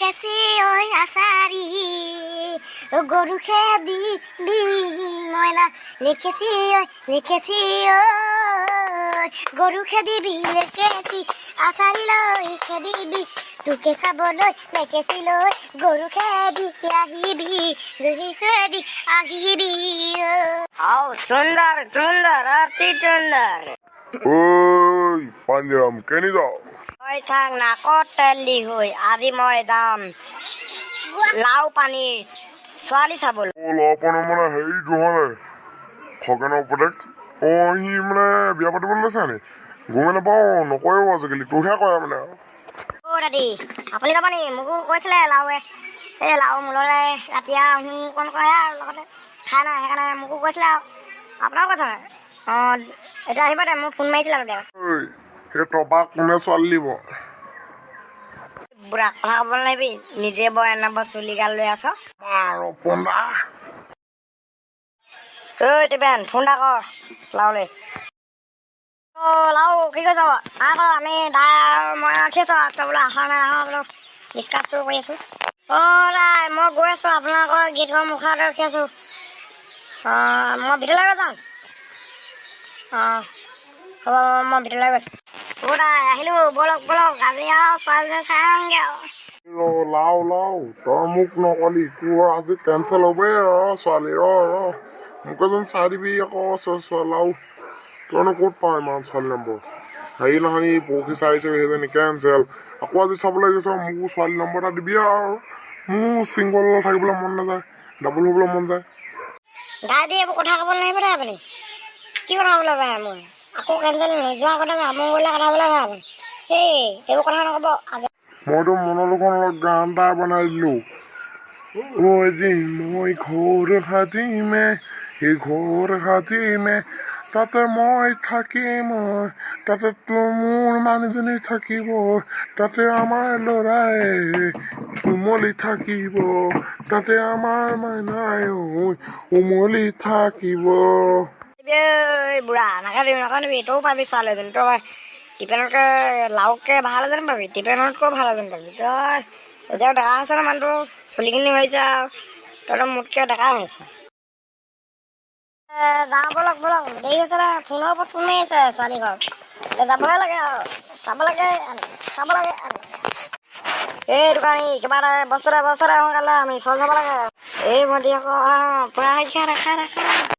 লিখেছি ঐ আচাৰি গৰু খেদি বি মইনা লিখেছি ঐ গৰু খেদিবি লিখেছি আচাৰি লৈ খেদিবি তোকে চাবলৈ লিখেছি লৈ গৰু খেদি আহিবি সুন্দৰ সুন্দৰ অতি সুন্দৰ ঐ পাঞ্জাম কেনি যাও তই থাক নাকত তেল দি হৈ আজি মই যাম লাও পানীৰ ছোৱালী চাবলৈ লাওপানী মানে হেৰিটো মানে খগেনৰ পুতেক সি মানে বিয়া পাতিবলৈ লৈছে নি গমে নাপাওঁ নকয়ও আজিকালি তোৰহে কয় মানে দাদী আপুনি যাব নি মোকো কৈছিলে লাওৱে এই লাও মোলৈ ৰাতি কণ কৰে আৰু লগতে খাই নাই সেইকাৰণে মোকো কৈছিলে আৰু আপোনাৰো কৈছে এতিয়া আহিব দে মোক ফোন মাৰিছিলে তেতিয়া সেই টপা কোনে ছোৱালী দিব বুঢ়া কথা ক'ব নালাগিবি নিজে বয় নাব চুলিগাল লৈ আছ ঐ টিপেন ফোন এটা কৰ লাওলৈ লাও কি কৈছ আকৌ আমি মই ৰাখি আছোঁ তই বোলো আহা নাই আহা বোলো ডিছকাছটো কৰি আছোঁ দাই মই গৈ আছোঁ আপোনালোকৰ গীত ঘৰ মুখাতে ৰখি আছোঁ মই ভিতৰলৈ যাম হ'ব মই ভিতৰলৈ গৈছোঁ দাই আহিলোঁ ব'লক আজি আৰু ছোৱালীজনী চাই আহোঁগৈ আৰু লাও তই মোক নকলি তোৰ আজি কেঞ্চেল হ'বই ছোৱালী মোক এজন চাই দিবি আকৌ লাও তইনো ক'ত পাৱ ইমান ছোৱালী নম্বৰ হেৰি নহয় পৰহি চাইছোঁ সেইজনী কেঞ্চেল আকৌ আজি চাবলৈ গৈছ মোৰ ছোৱালী নম্বৰ এটা দিবি আৰু মোৰ ছিংগল থাকিবলৈ মন নাযায় ডাবল হ'বলৈ মন যায় দাদী এইবোৰ কথা ক'ব নাহিব দে আপুনি কি কথা ক'বলৈ পায় মই আকৌ কেঞ্চেল নোযোৱা কথা মোৰ বোলে কথা ক'বলৈ পায় আপুনি সেই এইবোৰ কথা নক'ব আজি মইতো মনোলোকৰ লগত গান এটা বনাই দিলোঁ মই ঘৰ সাজিমে সেই ঘৰ সাজিমে তাতে মই থাকিম তাতে মোৰ মানুহজনী থাকিব তাতে আমাৰ ল'ৰাই উমলি থাকিব তাতে আমাৰ মাইনাই উমলি থাকিব বুঢ়া নাকাটিবি তইও পাবি ছোৱালী এজনী তই টিপেনতকৈ লাওতকৈ ভাল এজনী পাবি টিপেনতকৈ ভাল এজনী পাবি তই এতিয়াও ডেকা হৈছে ন মানুহটো চুলিখিনি হৈছে আৰু তইতো মোতকৈ ডেকা হৈছে যাওঁ ব'লক দেৰি হৈছে ন ফোনৰ ওপৰত ফোন মাৰি আছে ছোৱালী ঘৰত যাবহে লাগে আৰু চাব লাগে এই দোকানী কিবা এটা বস্তু এটা সোনকালে আমি চল যাব লাগে এই ভণ্টি আকৌ পূৰা খাই